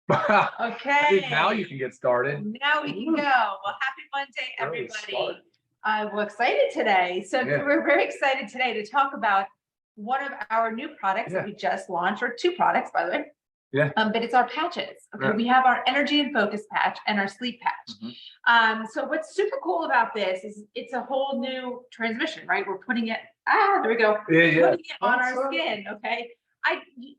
Okay. I think now you can get started. Now we can go. Well, happy Monday, everybody. We're excited today. So we're very excited today to talk about one of our new products that we just launched, or two products, by the way. Yeah. But it's our patches. Okay. We have our energy and focus patch and our sleep patch. So what's super cool about this is it's a whole new transmission, right? We're putting it, there we go. Putting it on our skin. Okay.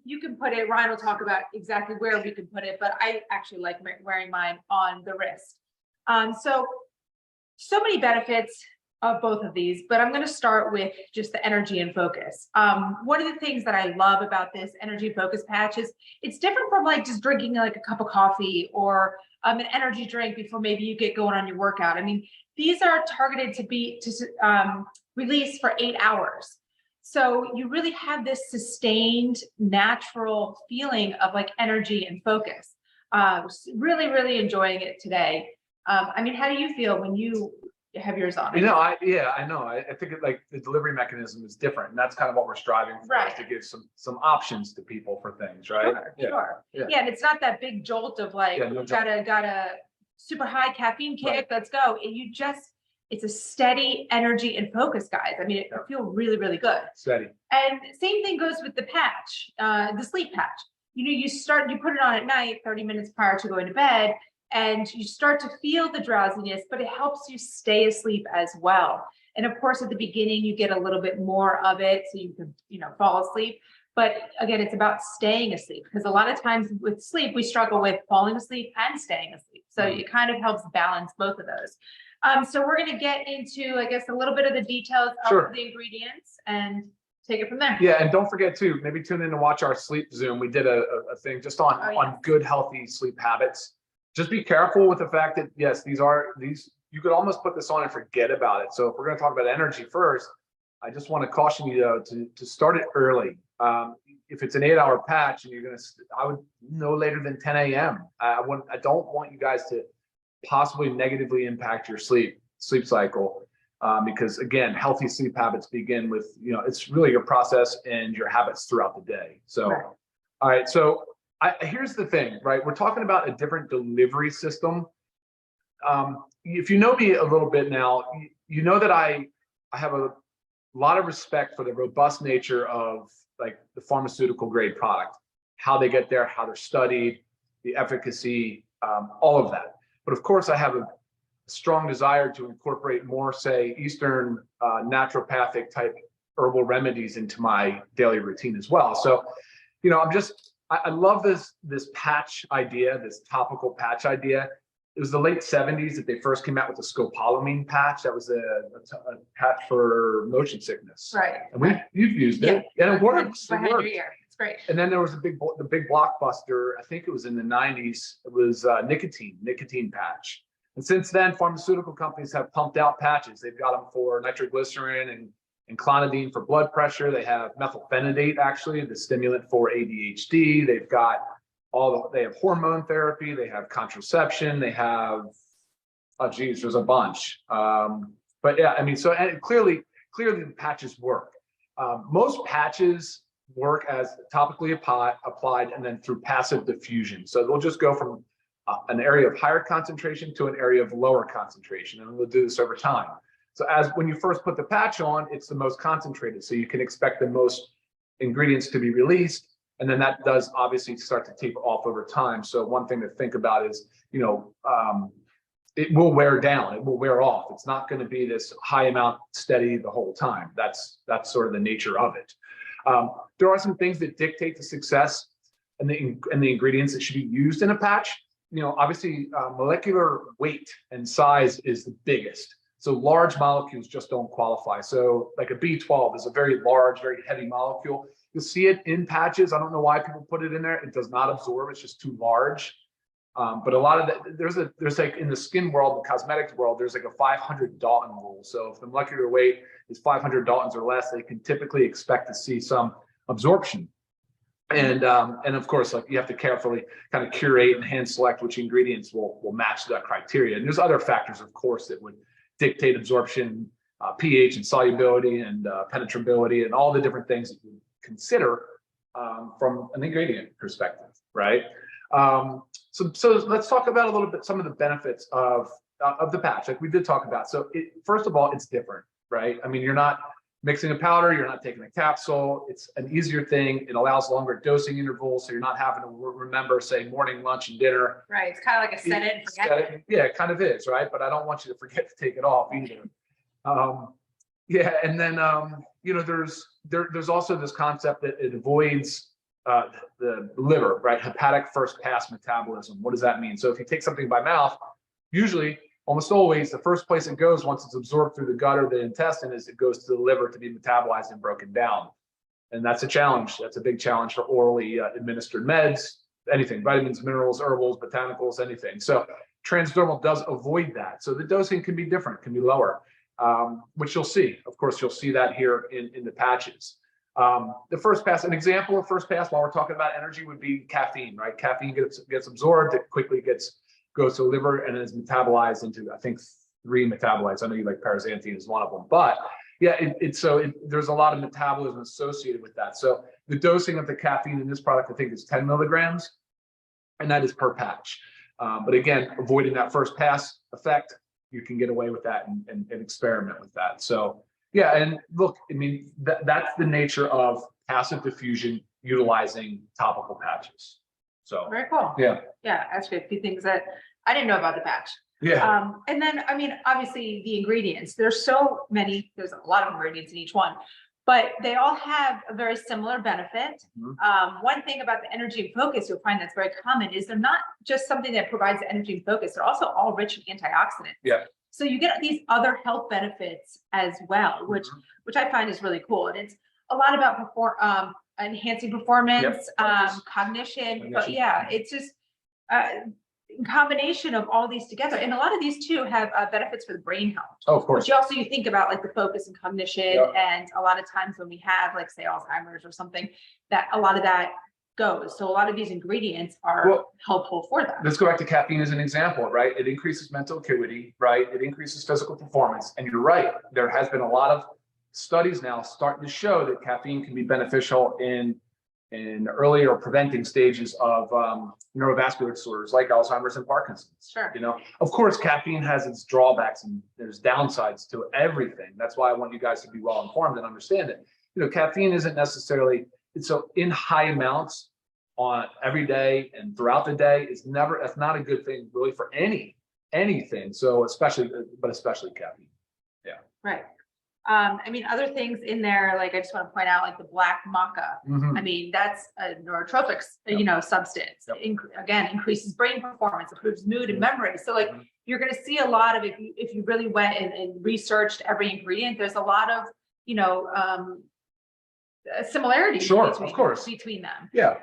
You can put it, Ryan will talk about exactly where we can put it, but I actually like wearing mine on the wrist. So many benefits of both of these, but I'm going to start with just the energy and focus. One of the things that I love about this energy and focus patch is it's different from like just drinking like a cup of coffee or an energy drink before maybe you get going on your workout. I mean, these are targeted to release for 8 hours. So you really have this sustained natural feeling of like energy and focus. Really, really enjoying it today. I mean, how do you feel when you have yours on? You know, I know. I think like the delivery mechanism is different, and that's kind of what we're striving for, is to give some options to people for things, right? Sure. Yeah, and it's not that big jolt of like got a super high caffeine kick. Let's go. It's a steady energy and focus, guys. I mean, it feels really, really good. Steady. And same thing goes with the patch, the sleep patch. You know, you put it on at night, 30 minutes prior to going to bed, and you start to feel the drowsiness, but it helps you stay asleep as well. And of course, at the beginning, you get a little bit more of it so you can, fall asleep. But again, it's about staying asleep, because a lot of times with sleep, we struggle with falling asleep and staying asleep. So it kind of helps balance both of those. So we're going to get into, I guess, a little bit of the details of the ingredients and take it from there. Yeah, and don't forget to maybe tune in to watch our sleep Zoom. We did a thing just on good, healthy sleep habits. Just be careful with the fact that, yes, these you could almost put this on and forget about it. So if we're going to talk about energy first, I just want to caution you though to start it early. If it's an 8-hour patch and I would no later than 10 a.m. I don't want you guys to possibly negatively impact your sleep cycle, because again, healthy sleep habits begin with, it's really your process and your habits throughout the day. So, all right. So here's the thing, right? We're talking about a different delivery system. If you know me a little bit now, you know that I have a lot of respect for the robust nature of like the pharmaceutical grade product, how they get there, how they're studied, the efficacy, all of that. But of course, I have a strong desire to incorporate more, say, Eastern naturopathic type herbal remedies into my daily routine as well. So, I love this patch idea, this topical patch idea. It was the late 70s that they first came out with the scopolamine patch. That was a patch for motion sickness. Right. And you've used it, and it works. Behind your ear. It's great. And then there was the big blockbuster. I think it was in the 90s. It was nicotine patch. And since then, pharmaceutical companies have pumped out patches. They've got them for nitroglycerin and clonidine for blood pressure. They have methylphenidate, actually, the stimulant for ADHD. They've got they have hormone therapy. They have contraception. They have, there's a bunch. But yeah, I mean, and clearly the patches work. Most patches work as topically applied and then through passive diffusion. So they'll just go from an area of higher concentration to an area of lower concentration, and we'll do this over time. So when you first put the patch on, it's the most concentrated, so you can expect the most ingredients to be released, and then that does obviously start to taper off over time. So one thing to think about is, it will wear down, it will wear off. It's not going to be this high amount steady the whole time. That's sort of the nature of it. There are some things that dictate the success and the ingredients that should be used in a patch. Obviously, molecular weight and size is the biggest. So large molecules just don't qualify. So like a B12 is a very large, very heavy molecule. You'll see it in patches. I don't know why people put it in there. It does not absorb. It's just too large. But a lot of that, there's like in the skin world, the cosmetics world, there's like a 500 Dalton rule. So if the molecular weight is 500 Daltons or less, they can typically expect to see some absorption. And of course, like you have to carefully kind of curate and hand select which ingredients will match that criteria. And there's other factors, of course, that would dictate absorption, pH and solubility and penetrability and all the different things that you consider from an ingredient perspective, right? So let's talk about a little bit some of the benefits of the patch, like we did talk about. So first of all, it's different, right? I mean, you're not mixing a powder, you're not taking a capsule. It's an easier thing. It allows longer dosing intervals, so you're not having to remember, say, morning, lunch, and dinner. Right. It's kind of like a set it and forget it. Yeah, it kind of is, right? But I don't want you to forget to take it off either. Yeah, and then you know, there's also this concept that it avoids the liver, right? Hepatic first pass metabolism. What does that mean? So if you take something by mouth, usually, almost always, the first place it goes once it's absorbed through the gut or the intestine is it goes to the liver to be metabolized and broken down. And that's a challenge. That's a big challenge for orally administered meds, anything, vitamins, minerals, herbals, botanicals, anything. So transdermal does avoid that. So the dosing can be different, can be lower, which you'll see. Of course, you'll see that here in the patches. The first pass, an example of first pass while we're talking about energy would be caffeine, right? Caffeine gets absorbed, it quickly goes to the liver and is metabolized into, I think, 3 metabolites. I know you like paraxanthine is one of them, but yeah, there's a lot of metabolism associated with that. So the dosing of the caffeine in this product, I think, is 10 milligrams, and that is per patch. But again, avoiding that first pass effect, you can get away with that and experiment with that. So yeah, and look, I mean, that's the nature of passive diffusion utilizing topical patches. So very cool. Yeah. Yeah, actually a few things that I didn't know about the patch. Yeah. And then, I mean, obviously the ingredients, there's so many, there's a lot of ingredients in each one, but they all have a very similar benefit. One thing about the energy and focus you'll find that's very common is they're not just something that provides energy and focus, they're also all rich in antioxidants. Yeah. So you get these other health benefits as well, which I find is really cool. And it's a lot about enhancing performance, cognition, but yeah, it's just in combination of all these together. And a lot of these too have benefits for the brain health. Oh, of course. Which you think about like the focus and cognition, and a lot of times when we have like say Alzheimer's or something, that a lot of that goes. So a lot of these ingredients are helpful for that. Let's go back to caffeine as an example, right? It increases mental acuity, right? It increases physical performance. And you're right, there has been a lot of studies now starting to show that caffeine can be beneficial in early or preventing stages of neurovascular disorders like Alzheimer's and Parkinson's. Sure. You know, of course, caffeine has its drawbacks and there's downsides to everything. That's why I want you guys to be well informed and understand it. You know, caffeine isn't necessarily, so in high amounts on every day and throughout the day that's not a good thing really for anything. So especially caffeine. Yeah. Right. I mean, other things in there, like I just want to point out, like the black maca. I mean, that's a neurotropic, substance. Again, increases brain performance, improves mood and memory. So like you're going to see a lot of, if you really went and researched every ingredient, there's a lot of, similarities. Sure, of course. Between them. Yeah.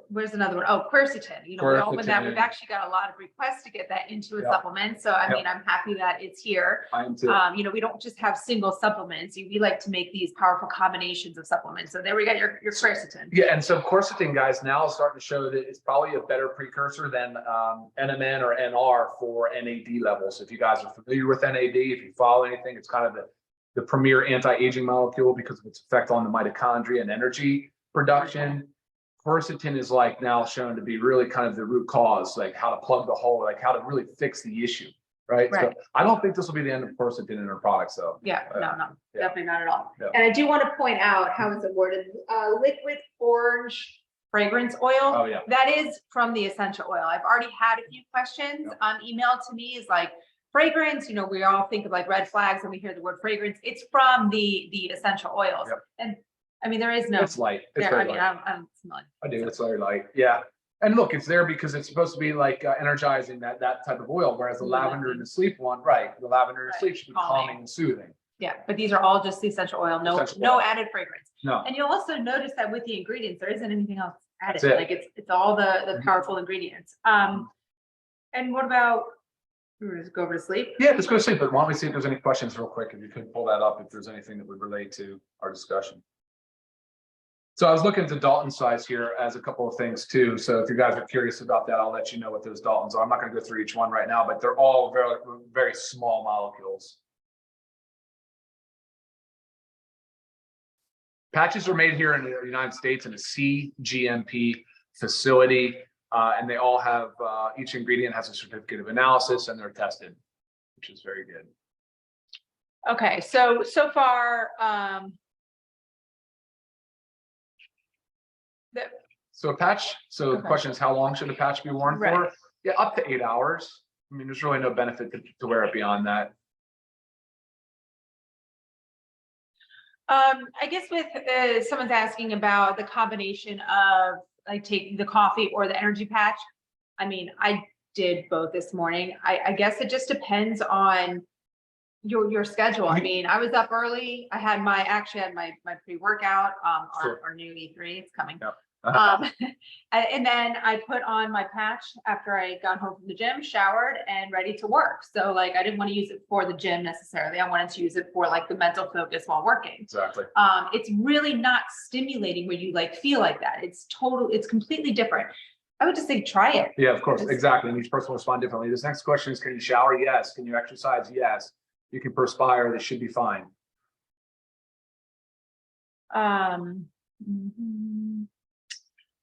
Where's another one? Oh, quercetin. Quercetin. We've actually got a lot of requests to get that into a supplement. So I mean, I'm happy that it's here. I am too. We don't just have single supplements. We like to make these powerful combinations of supplements. So there we got your quercetin. Yeah, and so quercetin, guys, now is starting to show that it's probably a better precursor than NMN or NR for NAD levels. If you guys are familiar with NAD, if you follow anything, it's kind of the premier anti-aging molecule because of its effect on the mitochondria and energy production. Quercetin is like now shown to be really kind of the root cause, like how to plug the hole, like how to really fix the issue, right? So I don't think this will be the end of quercetin in our products, though. Yeah, no, definitely not at all. Yeah. And I do want to point out how it's awarded liquid orange fragrance oil. Oh yeah, that is from the essential oil. I've already had a few questions emailed to me. Is like fragrance. We all think of like red flags when we hear the word fragrance. It's from the essential oils, and I mean, there is no. It's light. It's very light. I'm smelling. I do. It's very light. Yeah. And look, it's there because it's supposed to be like energizing that type of oil, whereas the lavender and the sleep one, right? The lavender and sleep should be calming and soothing. Yeah, but these are all just the essential oil. No added fragrance. No. And you'll also notice that with the ingredients, there isn't anything else added. Like it's all the powerful ingredients. And what about? Let's go over to sleep. Yeah, let's go to sleep. But why don't we see if there's any questions real quick? If you could pull that up, if there's anything that would relate to our discussion. So I was looking to Dalton size here as a couple of things too. So if you guys are curious about that, I'll let you know what those Daltons are. I'm not going to go through each one right now, but they're all very, very small molecules. Patches are made here in the United States in a CGMP facility, and they all have, each ingredient has a certificate of analysis and they're tested, which is very good. Okay, so far, So a patch, so the Okay. question is, how long should a patch be worn Right. for? Yeah, up to 8 hours. I mean, there's really no benefit to wear it beyond that. I guess with someone's asking about the combination of like taking the coffee or the energy patch. I mean, I did both this morning. I guess it just depends on your schedule. I mean, I was up early. I had my pre-workout, Sure. our new E3, it's coming. Yep. And then I put on my patch after I got home from the gym, showered, and ready to work. So like, I didn't want to use it for the gym necessarily. I wanted to use it for like the mental focus while working. Exactly. It's really not stimulating where you like feel like that. It's completely different. I would just say try it. Yeah, of course. Exactly. And each person will respond differently. This next question is, can you shower? Yes. Can you exercise? Yes. You can perspire. This should be fine.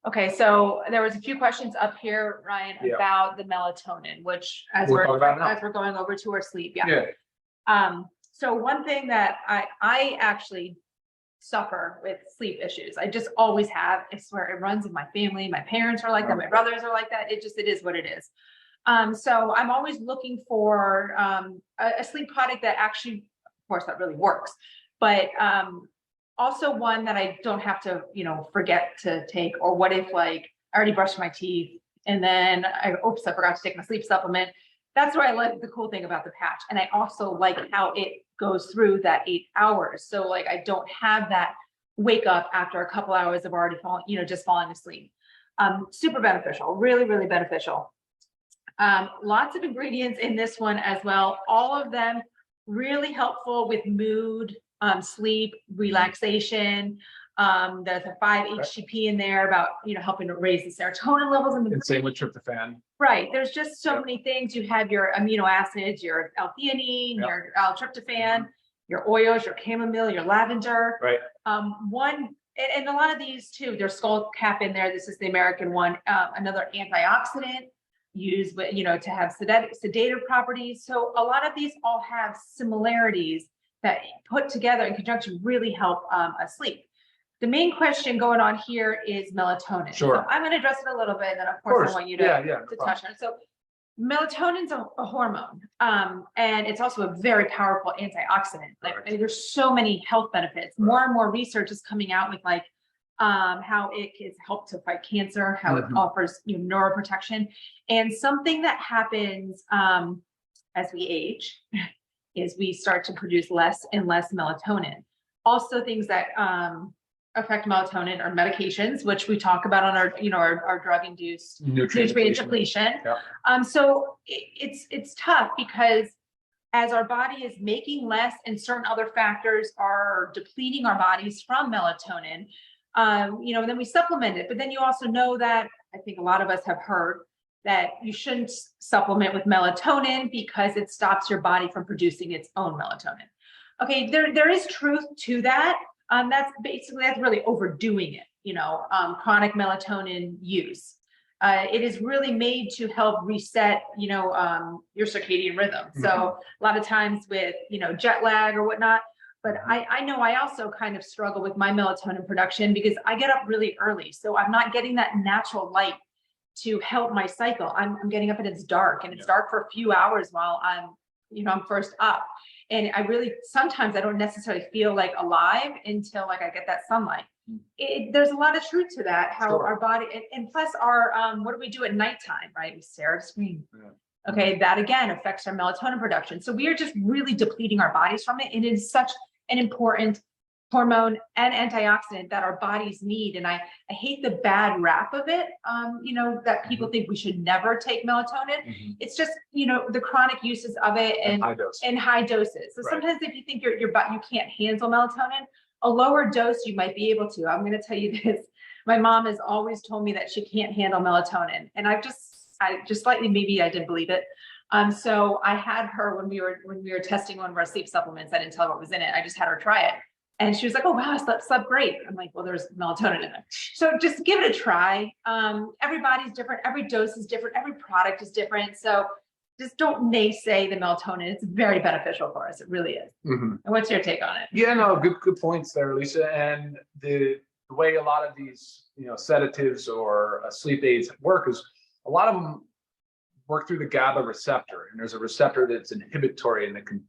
Okay, so there was a few questions up here, Ryan, Yeah. about the melatonin, which as We'll we're talk about it now. as we're going over to our sleep. Yeah. So one thing that I actually suffer with sleep issues. I just always have. I swear it runs in my family. My parents are like that. My brothers are like that. It is what it is. So I'm always looking for a sleep product that actually, of course, that really works, but also one that I don't have to, forget to take. Or what if like I already brushed my teeth and then I forgot to take my sleep supplement. That's what I like the cool thing about the patch. And I also like how it goes through that 8 hours. So like I don't have that wake up after a couple hours of already falling, just falling asleep. Super beneficial, really, really beneficial. Lots of ingredients in this one as well. All of them really helpful with mood, sleep, relaxation. There's a 5-HTP in there about, helping to raise the serotonin levels in the brain. And same with tryptophan. Right. There's just so many things. You have your amino acids, your L-theanine, your L-tryptophan, your oils, your chamomile, your lavender. Right. And a lot of these too, there's skull cap in there. This is the American one. Another antioxidant used with, to have sedative properties. So a lot of these all have similarities that put together in conjunction really help us sleep. The main question going on here is melatonin. Sure. So I'm going to address it a little bit, and then of course I want you to touch on it. So melatonin's a hormone, and it's also a very powerful antioxidant. Like there's so many health benefits. More and more research is coming out with like how it has helped to fight cancer, how it offers neuroprotection, and something that happens as we age is we start to produce less and less melatonin. Also, things that affect melatonin are medications, which we talk about on our drug-induced nutrient depletion. Yep. So it's tough because as our body is making less and certain other factors are depleting our bodies from melatonin, then we supplement it. But then you also know that I think a lot of us have heard that you shouldn't supplement with melatonin because it stops your body from producing its own melatonin. Okay, there is truth to that. That's really overdoing it, chronic melatonin use. It is really made to help reset, your circadian rhythm. So a lot of times with, jet lag or whatnot, but I know I also kind of struggle with my melatonin production because I get up really early. So I'm not getting that natural light to help my cycle. I'm getting up and it's dark, and it's dark for a few hours while I'm first up. And sometimes I don't necessarily feel like alive until like I get that sunlight. There's a lot of truth to that, how our body, and plus our, what do we do at nighttime, right? We stare at a screen. Yeah. Okay, that again affects our melatonin production. So we are just really depleting our bodies from it. And it is such an important hormone and antioxidant that our bodies need. And I hate the bad rap of it, that people think we should never take melatonin. It's just, the chronic uses of it and high doses. So sometimes if you think you can't handle melatonin, a lower dose you might be able to. I'm going to tell you this. My mom has always told me that she can't handle melatonin. And I just slightly, maybe I didn't believe it. So I had her when we were testing one of our sleep supplements. I didn't tell her what was in it. I just had her try it. And she was like, oh, wow, I slept great. I'm like, well, there's melatonin in there. So just give it a try. Everybody's different. Every dose is different. Every product is different. So just don't naysay the melatonin. It's very beneficial for us. It really is. And what's your take on it? Yeah, no, good points there, Lisa. And the way a lot of these, sedatives or sleep aids work is a lot of them work through the GABA receptor. And there's a receptor that's inhibitory and that can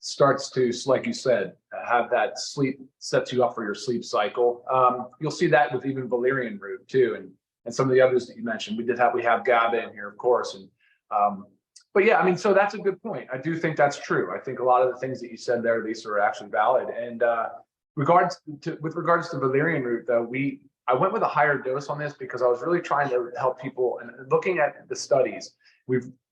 starts to, like you said, have that sleep, sets you up for your sleep cycle. You'll see that with even valerian root too, and some of the others that you mentioned. We have GABA in here, of course, and but yeah, I mean, so that's a good point. I do think that's true. I think a lot of the things that you said there, Lisa, are actually valid. And with regards to valerian root, though, I went with a higher dose on this because I was really trying to help people. And looking at the studies,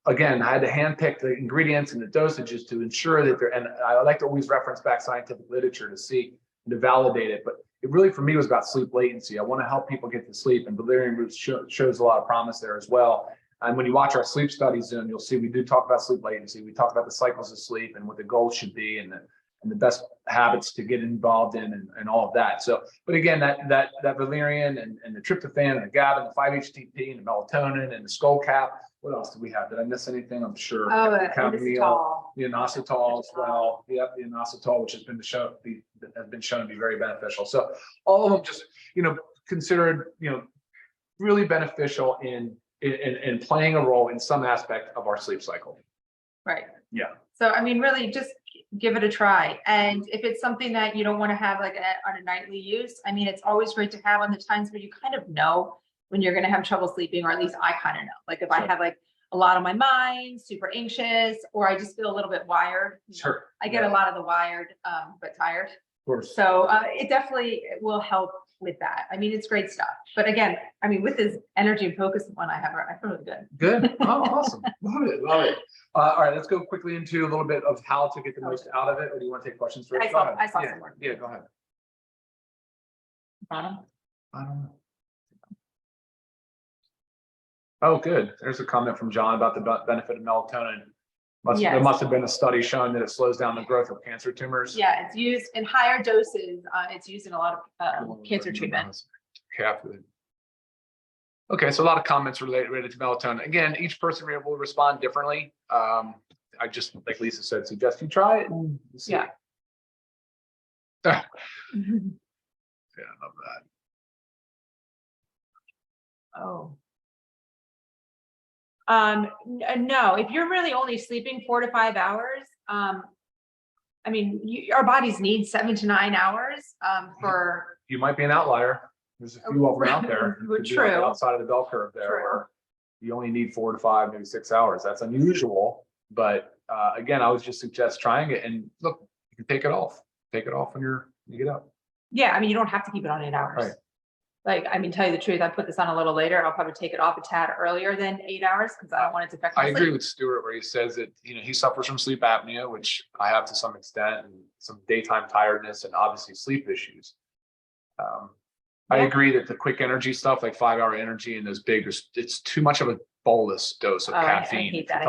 I had to handpick the ingredients and the dosages to ensure that and I like to always reference back scientific literature to validate it. But it really, for me, was about sleep latency. I want to help people get to sleep, and valerian root shows a lot of promise there as well. And when you watch our sleep study Zoom, you'll see we do talk about sleep latency. We talk about the cycles of sleep and what the goals should be, and the best habits to get involved in, and all of that. So, but again, that valerian and the tryptophan and the GABA and the 5-HTP and the melatonin and the skull cap. What else do we have? Did I miss anything? I'm sure. Oh, the inositol. The inositol as well. Yep, the inositol, which has been shown to be very beneficial. So all of them just, considered, really beneficial in playing a role in some aspect of our sleep cycle. Right. Yeah. So, I mean, really just give it a try. And if it's something that you don't want to have on a nightly use, I mean, it's always great to have on the times where you kind of know when you're going to have trouble sleeping, or at least I kind of know. Like if I have a lot on my mind, super anxious, or I just feel a little bit wired. Sure. I get a lot of the wired, but tired. Of course. So it definitely will help with that. I mean, it's great stuff. But again, I mean, with this energy and focus one I feel really good. Good. Oh, awesome. Love it. All right, let's go quickly into a little bit of how to get the most out of it. Or do you want to take questions first? I saw some more. Yeah, go ahead. Bottom. I don't know. Oh, good. There's a comment from John about the benefit of melatonin. There must have been a study showing that it slows down the growth of cancer tumors. Yeah, it's used in higher doses. It's used in a lot of cancer treatment. Okay, so a lot of comments related to melatonin. Again, each person will respond differently. I just, like Lisa said, suggest you try it and see. Yeah. Yeah, I love that. Oh. No, if you're really only sleeping 4 to 5 hours, I mean, our bodies need 7 to 9 hours for. You might be an outlier. There's a few of them out there. True. Outside of the bell curve there, where you only need 4 to 5, maybe 6 hours. That's unusual. But again, I would just suggest trying it. And look, you can take it off. Take it off when you get up. Yeah, I mean, you don't have to keep it on 8 hours. Right. Like, I mean, tell you the truth, I put this on a little later. I'll probably take it off a tad earlier than 8 hours because I don't want it to affect my sleep. I agree with Stuart where he says that, he suffers from sleep apnea, which I have to some extent, and some daytime tiredness and obviously sleep issues. I agree that the quick energy stuff, like 5-hour energy and those big, it's too much of a bolus dose of caffeine. I hate that.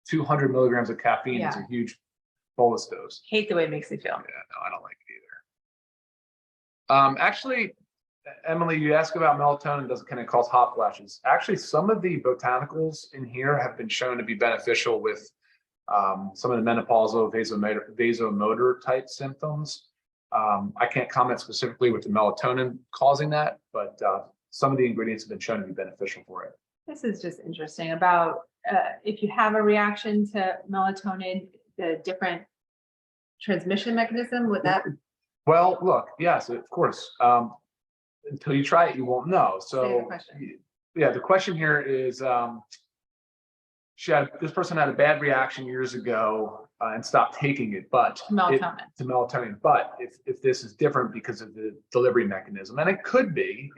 200 milligrams of caffeine is a huge bolus dose. Hate the way it makes me feel. Yeah, no, I don't like it either. Actually, Emily, you asked about melatonin, can it cause hot flashes? Actually, some of the botanicals in here have been shown to be beneficial with some of the menopausal vasomotor type symptoms. I can't comment specifically with the melatonin causing that, but some of the ingredients have been shown to be beneficial for it. This is just interesting about if you have a reaction to melatonin, the different transmission mechanism, would that? Well, look, yes, of course. Until you try it, you won't know. So, yeah, the question here is, this person had a bad reaction years ago and stopped taking it, but to melatonin. But if this is different because of the delivery mechanism, and it could be.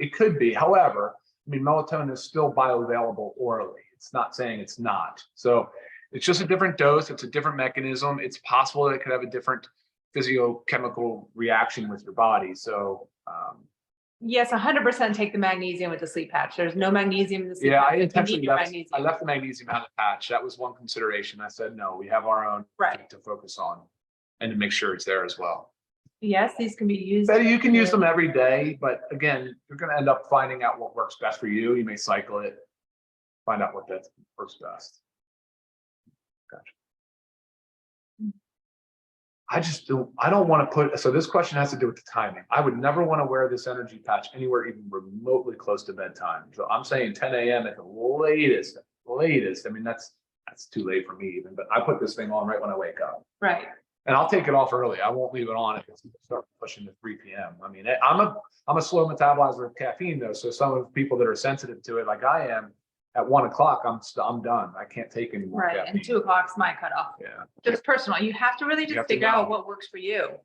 However, I mean, melatonin is still bioavailable orally. It's not saying it's not. So it's just a different dose. It's a different mechanism. It's possible that it could have a different physiochemical reaction with your body. So. Yes, 100% take the magnesium with the sleep patch. There's no magnesium in the sleep patch. I intentionally left the magnesium out of the patch. That was one consideration. I said, no, we have our own to focus on and to make sure it's there as well. Yes, these can be used. Betty, you can use them every day, but again, you're going to end up finding out what works best for you. You may cycle it, find out what that works best. Gotcha. I don't want to put, so this question has to do with the timing. I would never want to wear this energy patch anywhere even remotely close to bedtime. So I'm saying 10 a.m. at the latest. I mean, that's too late for me even, but I put this thing on right when I wake up. Right. And I'll take it off early. I won't leave it on if it's start pushing to 3 p.m. I mean, I'm a slow metabolizer of caffeine though. So some of the people that are sensitive to it, like I am, at 1 o'clock, I'm done. I can't take any more Right. caffeine. And 2 o'clock's my cutoff. Yeah. Just personal. You have to really just figure out what works for you.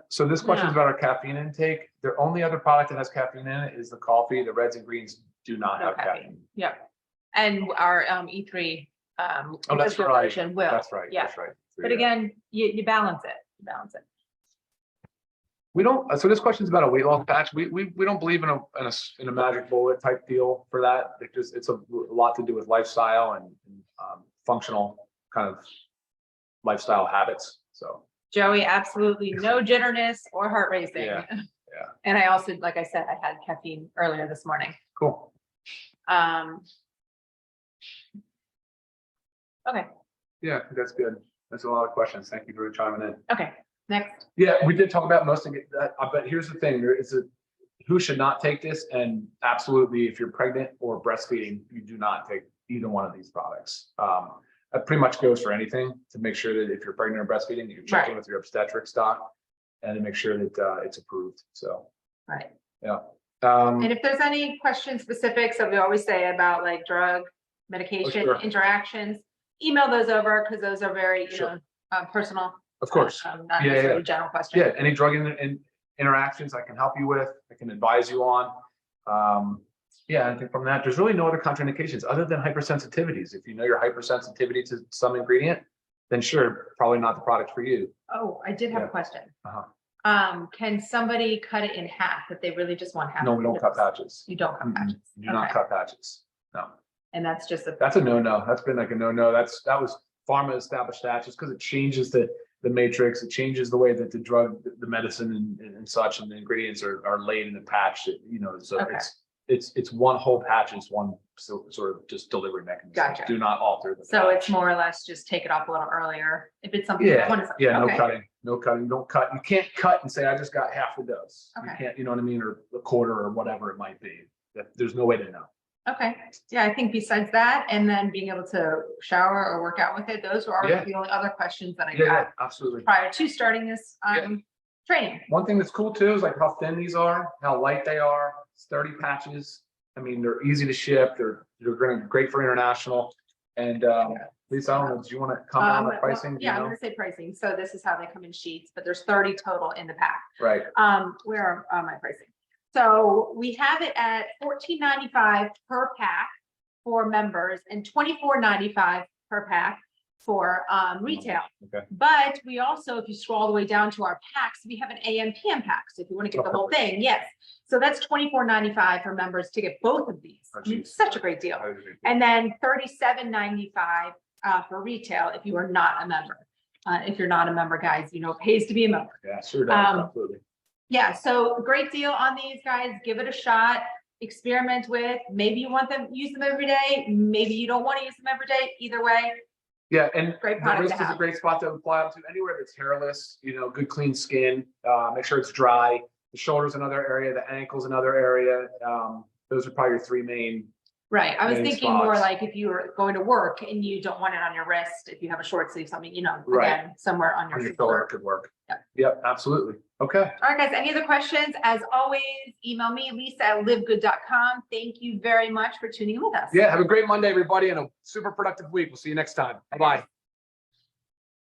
So this question is about our caffeine intake. The only other product that has caffeine in it is the coffee. The reds and greens do not have caffeine. Yep. And our E3 that's right. version will. That's right. Yeah. That's right. So, but again, you balance it. You balance it. We don't. So this question is about a weight loss patch. We don't believe in a magic bullet type deal for that. It's a lot to do with lifestyle and functional kind of lifestyle habits. So Joey, absolutely no jitterness or heart racing. Yeah. And I also, like I said, I had caffeine earlier this morning. Cool. Okay. Yeah, that's good. That's a lot of questions. Thank you for chiming in. Okay. Next. Yeah, we did talk about most of it. But here's the thing: who should not take this? And absolutely, if you're pregnant or breastfeeding, you do not take either one of these products. That pretty much goes for anything to make sure that if you're pregnant or breastfeeding, you're checking with your obstetrics doc and to make sure that it's approved. So. Right. Yeah. And if there's any questions specifics that we always say about like drug, medication, interactions, email those over because those are very, personal. Of course. Not necessarily general questions. Yeah. Any drug interactions I can help you with, I can advise you on. I think from that, there's really no other contraindications other than hypersensitivities. If you know your hypersensitivity to some ingredient, then sure, probably not the product for you. Oh, I did have a question. Can somebody cut it in half if they really just want half? No, we don't cut patches. You don't cut patches. You do not cut patches. No. And that's just that's a no-no. That's been like a no-no. That was pharma established that just because it changes the matrix, it changes the way that the drug, the medicine and such, and the ingredients are laid in the patch. So it's one whole patch, it's one sort of just delivery mechanism. Gotcha. Do not alter the So patch. it's more or less just take it off a little earlier if it's something. No cutting. Don't cut. You can't cut and say I just got half the dose. Okay. You can't, you know what I mean, or a quarter or whatever it might be. There's no way to know. Okay. Yeah, I think besides that, and then being able to shower or work out with it, those were the only other questions that I got absolutely prior to starting this training. One thing that's cool too is like how thin these are, how light they are. It's 30 patches. I mean, they're easy to ship. They're great for international. And Lisa, I don't know, do you want to comment on the pricing? I'm going to say pricing. So this is how they come in sheets, but there's 30 total in the pack. Right. Where are my pricing? So we have it at $14.95 per pack for members and $24.95 per pack for retail. Okay. But we also, if you scroll all the way down to our packs, we have an AM PM pack. So if you want to get the whole thing, yes. So that's $24.95 for members to get both of these. It's such a great deal. And then $37.95 for retail if you are not a member. If you're not a member, guys, it pays to be a member. Yeah, sure does. Absolutely. Yeah, so great deal on these guys. Give it a shot. Experiment with. Maybe you want them use them every day. Maybe you don't want to use them every day. Either way. Yeah, and great the wrist is a great spot to apply them to anywhere that's hairless. Good clean skin. Make sure it's dry. The shoulder's another area. The ankle's another area. Those are probably your three main. Right. I was thinking spots. more like if you were going to work and you don't want it on your wrist, if you have a short sleeve, something, Right. Again, somewhere on your shoulder could work. Yep, absolutely. Okay. All right, guys. Any other questions? As always, email me, Lisa@livegood.com. Thank you very much for tuning in with us. Yeah. Have a great Monday, everybody, and a super productive week. We'll see you next time. Bye-bye.